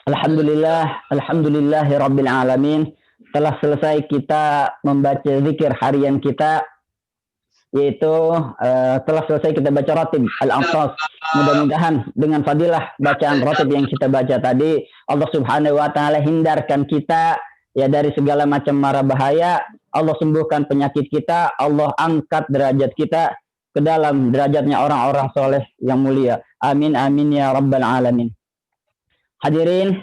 Alhamdulillahirabbil alamin. Telah selesai kita membaca zikir harian kita, yaitu telah selesai kita baca ratib al-anqas. Mudah-mudahan dengan fadilah bacaan ratib yang kita baca tadi, Allah Subhanahu wa taala hindarkan kita ya dari segala macam mara bahaya. Allah sembuhkan penyakit kita, Allah angkat derajat kita ke dalam derajatnya orang-orang soleh yang mulia. Amin amin ya rabbal alamin. Hadirin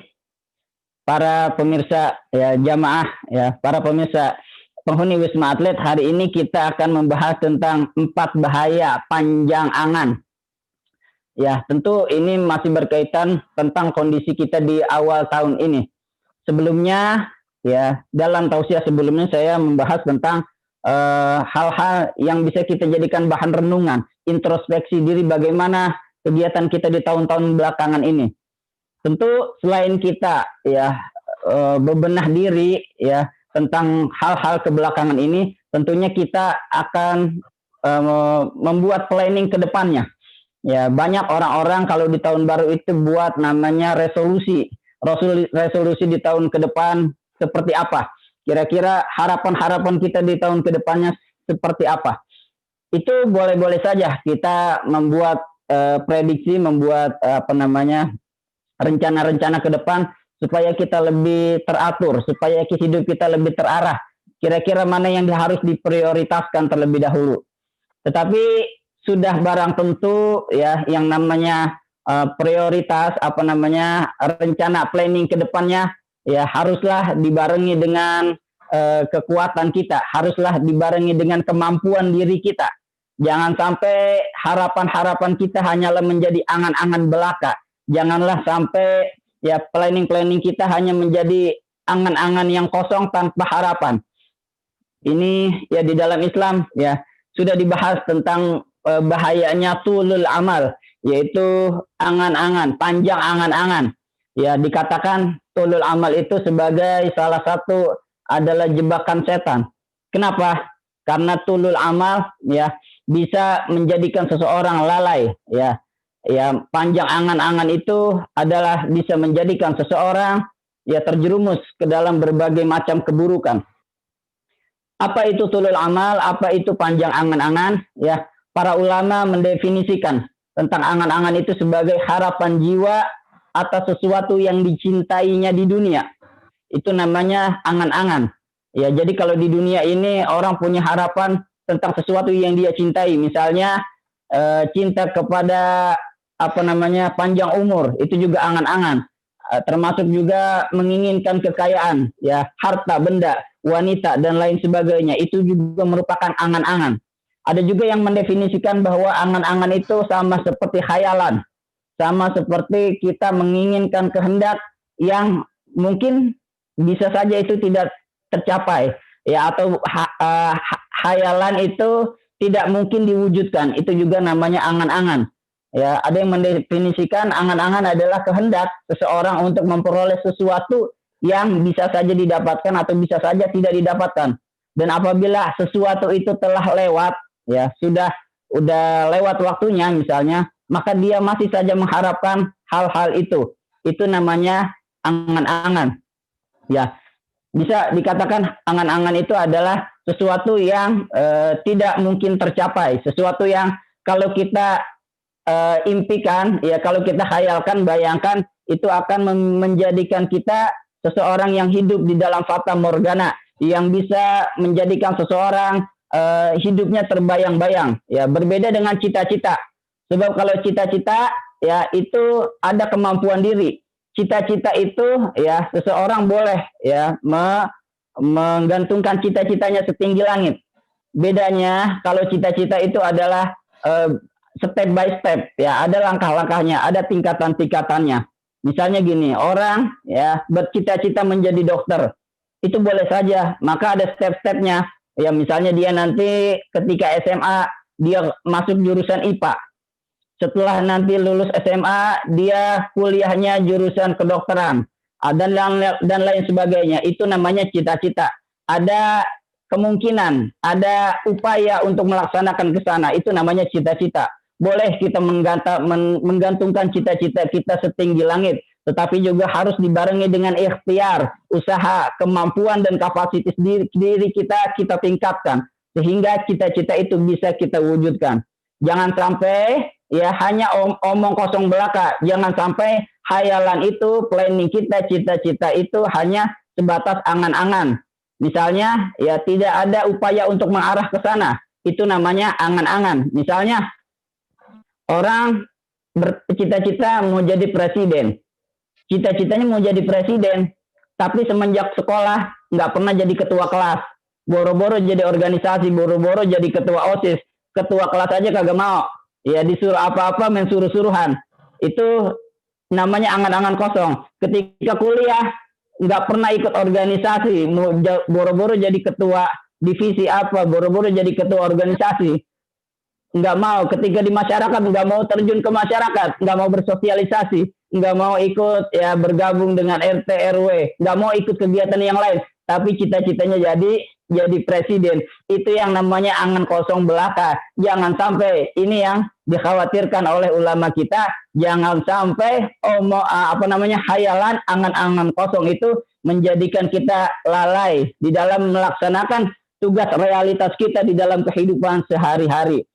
para pemirsa ya jamaah ya, para pemirsa penghuni Wisma Atlet, hari ini kita akan membahas tentang 4 bahaya panjang angan. Ya, tentu ini masih berkaitan tentang kondisi kita di awal tahun ini. Sebelumnya ya, dalam tausiah sebelumnya saya membahas tentang hal-hal yang bisa kita jadikan bahan renungan, introspeksi diri bagaimana kegiatan kita di tahun-tahun belakangan ini. Tentu selain kita ya bebenah diri ya tentang hal-hal kebelakangan ini, tentunya kita akan membuat planning ke depannya. Ya, banyak orang-orang kalau di tahun baru itu buat namanya resolusi di tahun ke depan seperti apa. Kira-kira harapan-harapan kita di tahun ke depannya seperti apa. Itu boleh-boleh saja kita membuat prediksi, membuat rencana-rencana ke depan supaya kita lebih teratur, supaya hidup kita lebih terarah. Kira-kira mana yang harus diprioritaskan terlebih dahulu. Tetapi sudah barang tentu ya yang namanya prioritas rencana planning ke depannya ya haruslah dibarengi dengan kekuatan kita, haruslah dibarengi dengan kemampuan diri kita. Jangan sampai harapan-harapan kita hanyalah menjadi angan-angan belaka. Janganlah sampai ya planning kita hanya menjadi angan-angan yang kosong tanpa harapan. Ini ya di dalam Islam ya sudah dibahas tentang bahayanya tulul amal, yaitu angan-angan, panjang angan-angan. Ya dikatakan tulul amal itu sebagai salah satu adalah jebakan setan. Kenapa? Karena tulul amal ya bisa menjadikan seseorang lalai ya. Ya, panjang angan-angan itu adalah bisa menjadikan seseorang ya terjerumus ke dalam berbagai macam keburukan. Apa itu tulul amal? Apa itu panjang angan-angan? Ya, para ulama mendefinisikan tentang angan-angan itu sebagai harapan jiwa atas sesuatu yang dicintainya di dunia. Itu namanya angan-angan. Ya, jadi kalau di dunia ini orang punya harapan tentang sesuatu yang dia cintai, misalnya cinta kepada panjang umur, itu juga angan-angan. Termasuk juga menginginkan kekayaan, ya, harta, benda, wanita dan lain sebagainya, itu juga merupakan angan-angan. Ada juga yang mendefinisikan bahwa angan-angan itu sama seperti khayalan, sama seperti kita menginginkan kehendak yang mungkin bisa saja itu tidak tercapai, ya, atau khayalan itu tidak mungkin diwujudkan, itu juga namanya angan-angan. Ya, ada yang mendefinisikan angan-angan adalah kehendak seseorang untuk memperoleh sesuatu yang bisa saja didapatkan atau bisa saja tidak didapatkan. Dan apabila sesuatu itu telah lewat, ya udah lewat waktunya misalnya, maka dia masih saja mengharapkan hal-hal itu. Itu namanya angan-angan. Ya, bisa dikatakan angan-angan itu adalah sesuatu yang tidak mungkin tercapai, sesuatu yang kalau kita impikan, ya kalau kita khayalkan, bayangkan, itu akan menjadikan kita seseorang yang hidup di dalam fata morgana, yang bisa menjadikan seseorang hidupnya terbayang-bayang, ya berbeda dengan cita-cita. Sebab kalau cita-cita ya itu ada kemampuan diri. Cita-cita itu ya seseorang boleh ya menggantungkan cita-citanya setinggi langit. Bedanya kalau cita-cita itu adalah step by step, ya ada langkah-langkahnya, ada tingkatan-tingkatannya. Misalnya gini, orang ya bercita-cita menjadi dokter, itu boleh saja, maka ada step-stepnya. Ya misalnya dia nanti ketika SMA dia masuk jurusan IPA. Setelah nanti lulus SMA dia kuliahnya jurusan kedokteran dan lain sebagainya. Itu namanya cita-cita. Ada kemungkinan, ada upaya untuk melaksanakan ke sana. Itu namanya cita-cita. Boleh kita menggantungkan cita-cita kita setinggi langit, tetapi juga harus dibarengi dengan ikhtiar, usaha, kemampuan dan kapasitas diri kita tingkatkan sehingga cita-cita itu bisa kita wujudkan. Jangan sampai ya hanya omong kosong belaka, jangan sampai hayalan itu, planning kita, cita-cita itu hanya sebatas angan-angan. Misalnya ya tidak ada upaya untuk mengarah ke sana, itu namanya angan-angan. Misalnya orang bercita-cita mau jadi presiden, cita-citanya mau jadi presiden, tapi semenjak sekolah nggak pernah jadi ketua kelas, boro-boro jadi organisasi, boro-boro jadi ketua OSIS, ketua kelas aja kagak mau, ya disuruh apa-apa main suruh-suruhan, itu namanya angan-angan kosong. Ketika kuliah nggak pernah ikut organisasi, boro-boro jadi ketua divisi apa, boro-boro jadi ketua organisasi, nggak mau. Ketika di masyarakat nggak mau terjun ke masyarakat, nggak mau bersosialisasi, nggak mau ikut ya bergabung dengan RT RW, nggak mau ikut kegiatan yang lain, tapi cita-citanya jadi presiden. Itu yang namanya angan kosong belaka. Jangan sampai, ini yang dikhawatirkan oleh ulama kita, jangan sampai hayalan, angan-angan kosong itu menjadikan kita lalai di dalam melaksanakan tugas realitas kita di dalam kehidupan sehari-hari.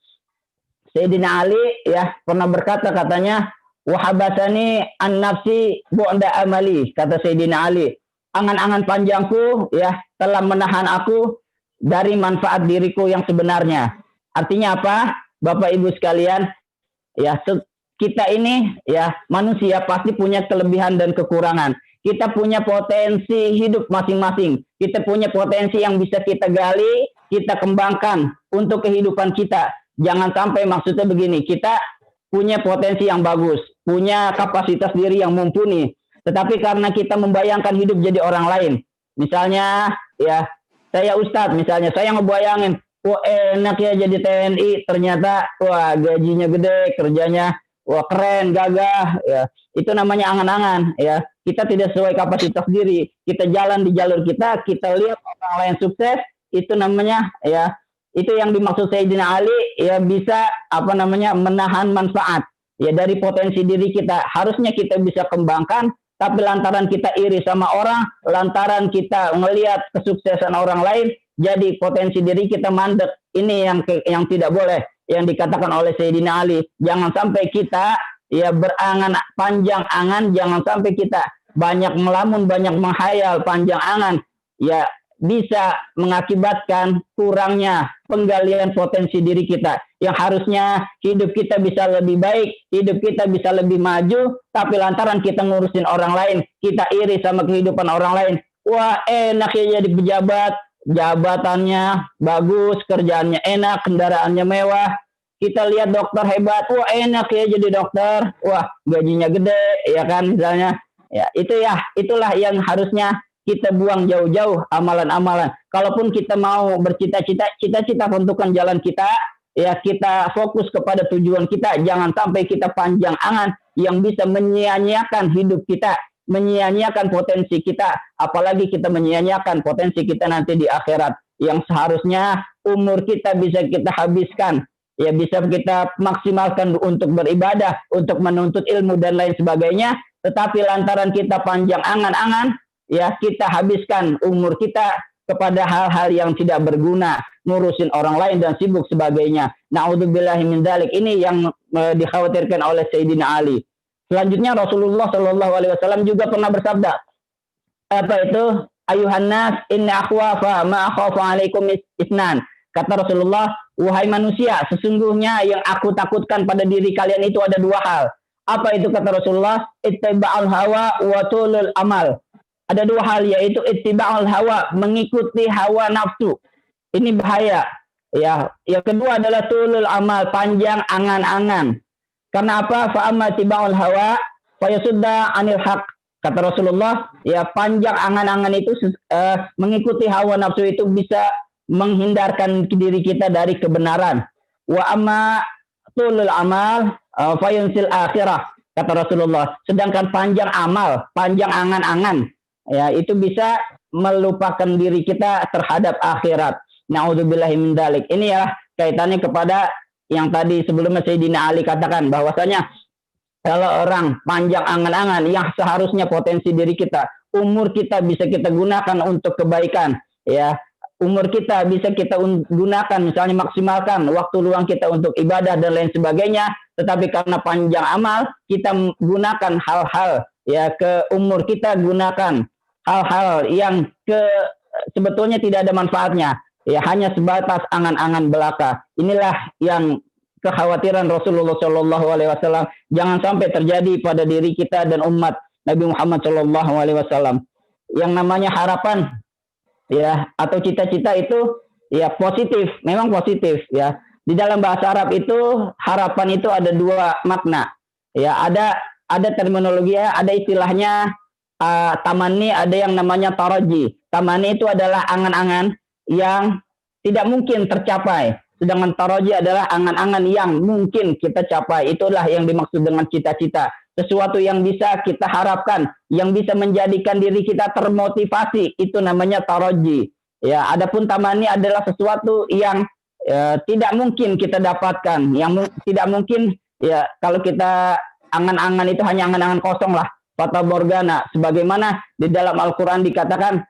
Sayyidina Ali ya pernah berkata, katanya, wahabasani an nafsi bu'da amali, kata Sayyidina Ali, angan-angan panjangku ya telah menahan aku dari manfaat diriku yang sebenarnya. Artinya apa? Bapak Ibu sekalian, ya kita ini ya manusia pasti punya kelebihan dan kekurangan. Kita punya potensi hidup masing-masing. Kita punya potensi yang bisa kita gali, kita kembangkan untuk kehidupan kita. Jangan sampai, maksudnya begini, kita punya potensi yang bagus, punya kapasitas diri yang mumpuni, tetapi karena kita membayangkan hidup jadi orang lain. Misalnya ya saya Ustadz, misalnya saya ngebayangin, wah enak ya jadi TNI, ternyata wah gajinya gede, kerjanya wah keren, gagah, ya itu namanya angan-angan. Ya kita tidak sesuai kapasitas diri, kita jalan di jalur kita lihat orang lain sukses, itu namanya ya, itu yang dimaksud Sayyidina Ali, ya bisa menahan manfaat ya dari potensi diri kita. Harusnya kita bisa kembangkan, tapi lantaran kita iri sama orang, lantaran kita melihat kesuksesan orang lain, jadi potensi diri kita mandek. Ini yang tidak boleh, yang dikatakan oleh Sayyidina Ali. Jangan sampai kita ya berangan panjang angan, jangan sampai kita banyak melamun, banyak menghayal, panjang angan, ya bisa mengakibatkan kurangnya penggalian potensi diri kita. Yang harusnya hidup kita bisa lebih baik, hidup kita bisa lebih maju, tapi lantaran kita ngurusin orang lain, kita iri sama kehidupan orang lain. Wah enak ya jadi pejabat, jabatannya bagus, kerjaannya enak, kendaraannya mewah. Kita lihat dokter hebat, wah enak ya jadi dokter, wah gajinya gede, ya kan misalnya. Ya itulah yang harusnya kita buang jauh-jauh amalan-amalan. Kalaupun kita mau bercita-cita, cita-cita tentukan jalan kita, ya kita fokus kepada tujuan kita. Jangan sampai kita panjang angan yang bisa menyia-nyiakan hidup kita, menyia-nyiakan potensi kita, apalagi kita menyia-nyiakan potensi kita nanti di akhirat, yang seharusnya umur kita bisa kita habiskan, ya bisa kita maksimalkan untuk beribadah, untuk menuntut ilmu dan lain sebagainya, tetapi lantaran kita panjang angan-angan, ya kita habiskan umur kita kepada hal-hal yang tidak berguna, ngurusin orang lain dan sibuk sebagainya. Na'udzubillahi min dzalik. Ini yang dikhawatirkan oleh Sayyidina Ali. Selanjutnya Rasulullah Shallallahu Alaihi Wasallam juga pernah bersabda, apa itu? Ayuhan nas, inna akhwafa ma akhafu alaikum isnan. Kata Rasulullah, wahai manusia, sesungguhnya yang aku takutkan pada diri kalian itu ada dua hal. Apa itu kata Rasulullah? Ittiba'ul hawa wa tulul amal. Ada dua hal, yaitu ittiba'ul hawa, mengikuti hawa nafsu. Ini bahaya. Ya, yang kedua adalah tulul amal, panjang angan-angan. Karena apa? Fa'amma ittiba'ul hawa fa yasudda 'anil haq. Kata Rasulullah, ya panjang angan-angan itu mengikuti hawa nafsu itu bisa menghindarkan diri kita dari kebenaran. Wa amma tulul amal fayunsil akhirah, kata Rasulullah. Sedangkan panjang amal, panjang angan-angan, ya itu bisa melupakan diri kita terhadap akhirat. Na'udzubillahi min dzalik. Ini ya kaitannya kepada yang tadi sebelumnya Sayyidina Ali katakan, bahwasanya Kalau orang panjang angan-angan yang seharusnya potensi diri kita, umur kita bisa kita gunakan untuk kebaikan, ya. Umur kita bisa kita gunakan, misalnya maksimalkan waktu luang kita untuk ibadah dan lain sebagainya. Tetapi karena panjang amal, kita gunakan hal-hal, ya, ke umur kita gunakan hal-hal yang sebetulnya tidak ada manfaatnya, ya, hanya sebatas angan-angan belaka. Inilah yang kekhawatiran Rasulullah Shallallahu Alaihi Wasallam jangan sampai terjadi pada diri kita dan umat Nabi Muhammad Shallallahu Alaihi Wasallam. Yang namanya harapan, ya, atau cita-cita itu, ya, positif, memang positif, ya. Di dalam bahasa Arab itu harapan itu ada dua makna, ya. Ada terminologi, ya, ada istilahnya tamani, ada yang namanya taraji. Tamani itu adalah angan-angan yang tidak mungkin tercapai. Sedangkan taraji adalah angan-angan yang mungkin kita capai. Itulah yang dimaksud dengan cita-cita. Sesuatu yang bisa kita harapkan, yang bisa menjadikan diri kita termotivasi, itu namanya taraji. Ya, adapun tamani adalah sesuatu yang tidak mungkin kita dapatkan, yang tidak mungkin, ya, kalau kita angan-angan itu hanya angan-angan kosong lah, fata morgana. Sebagaimana di dalam Al-Quran dikatakan,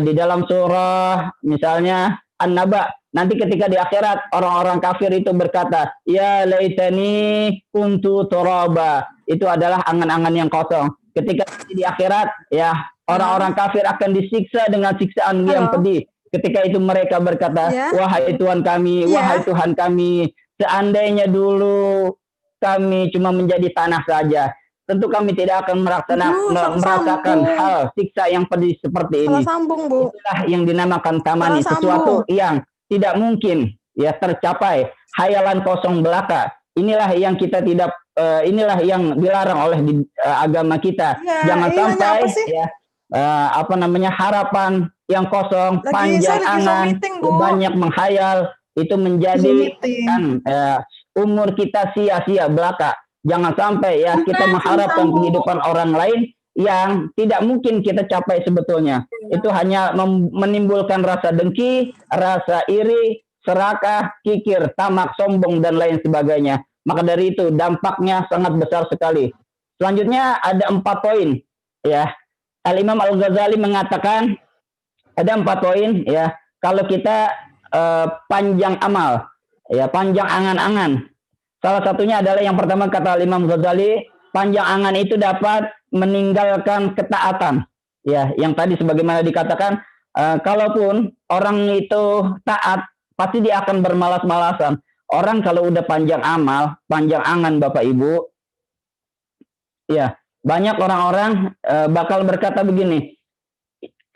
di dalam surah misalnya An-Naba, nanti ketika di akhirat orang-orang kafir itu berkata, ya laitani kuntu turaba. Itu adalah angan-angan yang kosong. Ketika di akhirat, ya, orang-orang kafir akan disiksa dengan siksaan yang pedih. Ketika itu mereka berkata, wahai Tuhan kami, wahai Tuhan kami, seandainya dulu kami cuma menjadi tanah saja, tentu kami tidak akan merasakan hal siksa yang pedih seperti ini. Itulah yang dinamakan tamani, sesuatu yang tidak mungkin, ya, tercapai, hayalan kosong belaka. Inilah yang kita tidak, inilah yang dilarang oleh agama kita. Jangan sampai, ya, harapan yang kosong, panjang angan, banyak menghayal, itu menjadikan umur kita sia-sia belaka. Jangan sampai, ya, kita mengharapkan kehidupan orang lain yang tidak mungkin kita capai sebetulnya. Itu hanya menimbulkan rasa dengki, rasa iri, serakah, kikir, tamak, sombong, dan lain sebagainya. Maka dari itu dampaknya sangat besar sekali. Selanjutnya ada 4 poin, ya. Al-Imam Al-Ghazali mengatakan ada 4 poin, ya. Kalau kita panjang amal, ya, panjang angan-angan. Salah satunya adalah yang pertama, kata Imam Ghazali, panjang angan itu dapat meninggalkan ketaatan. Ya, yang tadi sebagaimana dikatakan, kalaupun orang itu taat, pasti dia akan bermalas-malasan. Orang kalau udah panjang amal, panjang angan, Bapak Ibu, ya, banyak orang-orang bakal berkata begini,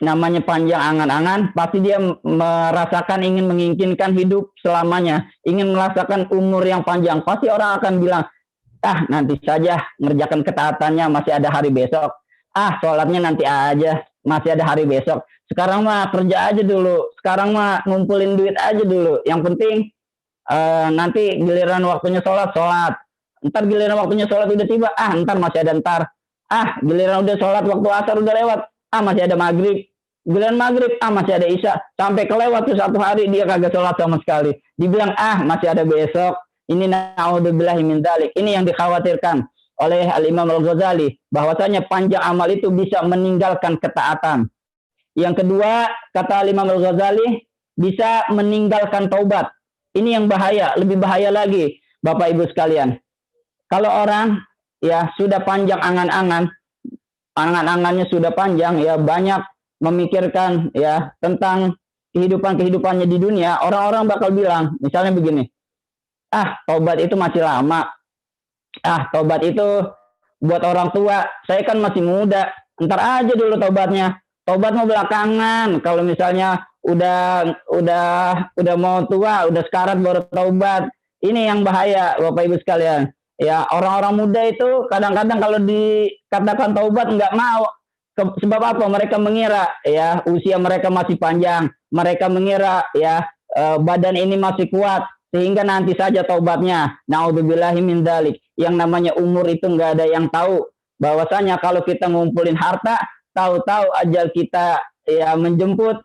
namanya panjang angan-angan, pasti dia merasakan ingin menginginkan hidup selamanya, ingin merasakan umur yang panjang. Pasti orang akan bilang, nanti saja ngerjakan ketaatannya, masih ada hari besok. Sholatnya nanti aja, masih ada hari besok. Sekarang mah kerja aja dulu, sekarang mah ngumpulin duit aja dulu. Yang penting nanti giliran waktunya sholat. Ntar giliran waktunya sholat udah tiba, ntar masih ada ntar. Giliran udah sholat waktu asar udah lewat, masih ada maghrib. Giliran maghrib, masih ada isya. Sampai kelewat tuh 1 hari dia kagak sholat sama sekali. Dibilang, masih ada besok. Ini na'udzubillahi min dzalik. Ini yang dikhawatirkan oleh Al-Imam Al-Ghazali. Bahwasanya panjang amal itu bisa meninggalkan ketaatan. Yang kedua, kata Al-Imam Al-Ghazali, bisa meninggalkan taubat. Ini yang bahaya, lebih bahaya lagi, Bapak Ibu sekalian. Kalau orang, ya, sudah panjang angan-angan, angan-angannya sudah panjang, ya, banyak memikirkan, ya, tentang kehidupannya di dunia, orang-orang bakal bilang, misalnya begini, taubat itu masih lama, taubat itu buat orang tua, saya kan masih muda, ntar aja dulu taubatnya, taubat mau belakangan, kalau misalnya udah mau tua, udah sekarat baru taubat. Ini yang bahaya, Bapak Ibu sekalian. Ya, orang-orang muda itu kadang-kadang kalau dikatakan taubat nggak mau. Sebab apa? Mereka mengira, ya, usia mereka masih panjang. Mereka mengira, ya, badan ini masih kuat, sehingga nanti saja taubatnya. Na'udzubillahi min dzalik. Yang namanya umur itu nggak ada yang tahu. Bahwasanya kalau kita ngumpulin harta, tahu-tahu ajal kita, ya, menjemput.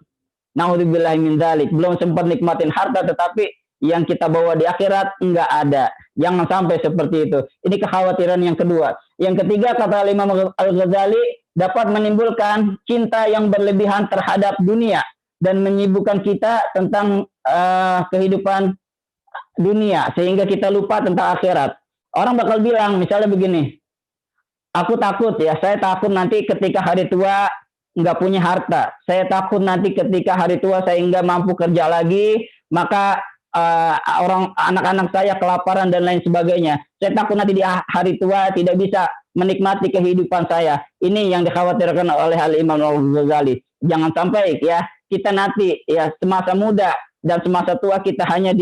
Na'udzubillahi min dzalik. Belum sempat nikmatin harta, tetapi yang kita bawa di akhirat nggak ada. Jangan sampai seperti itu. Ini kekhawatiran yang kedua. Yang ketiga, kata Imam Al-Ghazali, dapat menimbulkan cinta yang berlebihan terhadap dunia dan menyibukkan kita tentang kehidupan dunia sehingga kita lupa tentang akhirat. Orang bakal bilang misalnya begini, aku takut ya, saya takut nanti ketika hari tua nggak punya harta. Saya takut nanti ketika hari tua saya nggak mampu kerja lagi, maka anak-anak saya kelaparan dan lain sebagainya. Saya takut nanti di hari tua tidak bisa menikmati kehidupan saya. Ini yang dikhawatirkan oleh Al-Imam Al-Ghazali. Jangan sampai ya kita nanti ya semasa muda dan semasa tua kita hanya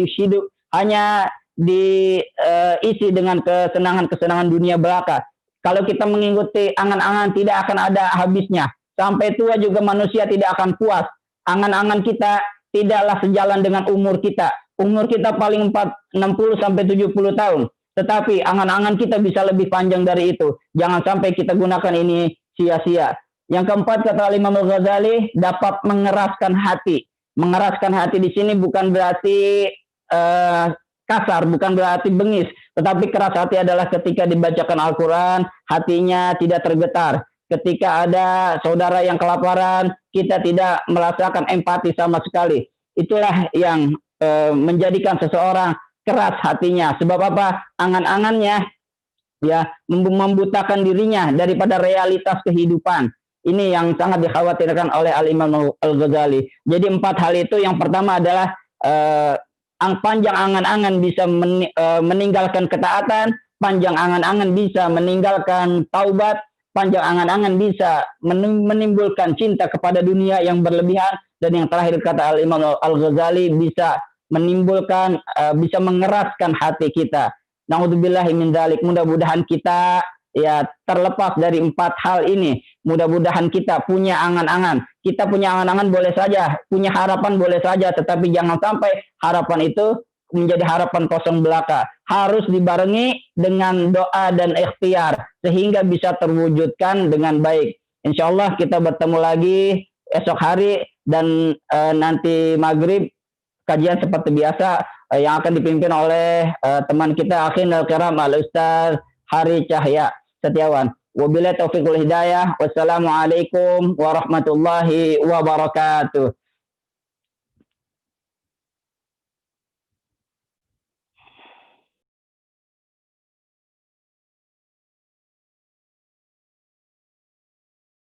diisi dengan kesenangan-kesenangan dunia belaka. Kalau kita mengikuti angan-angan tidak akan ada habisnya. Sampai tua juga manusia tidak akan puas. Angan-angan kita tidaklah sejalan dengan umur kita. Umur kita paling 60 sampai 70 tahun. Tetapi angan-angan kita bisa lebih panjang dari itu. Jangan sampai kita gunakan ini sia-sia. Yang keempat, kata Imam Al-Ghazali, dapat mengeraskan hati. Mengeraskan hati di sini bukan berarti kasar, bukan berarti bengis. Tetapi keras hati adalah ketika dibacakan Al-Quran, hatinya tidak tergetar. Ketika ada saudara yang kelaparan, kita tidak merasakan empati sama sekali. Itulah yang menjadikan seseorang keras hatinya. Sebab apa? Angan-angannya ya membutakan dirinya daripada realitas kehidupan. Ini yang sangat dikhawatirkan oleh Al-Imam Al-Ghazali. Jadi 4 hal itu, yang pertama adalah panjang angan-angan bisa meninggalkan ketaatan, panjang angan-angan bisa meninggalkan taubat, panjang angan-angan bisa menimbulkan cinta kepada dunia yang berlebihan, dan yang terakhir kata Al-Imam Al-Ghazali bisa menimbulkan, bisa mengeraskan hati kita. Na'udzubillahi min dzalik. Mudah-mudahan kita ya terlepas dari 4 hal ini. Mudah-mudahan kita punya angan-angan. Kita punya angan-angan boleh saja, punya harapan boleh saja, tetapi jangan sampai harapan itu menjadi harapan kosong belaka. Harus dibarengi dengan doa dan ikhtiar sehingga bisa terwujudkan dengan baik. Insya Allah kita bertemu lagi esok hari dan nanti maghrib kajian seperti biasa yang akan dipimpin oleh teman kita Akhinul Kiram Al-Ustaz Hari Cahya Setiawan. Wabillahi taufiq wal hidayah. Wassalamualaikum warahmatullahi wabarakatuh.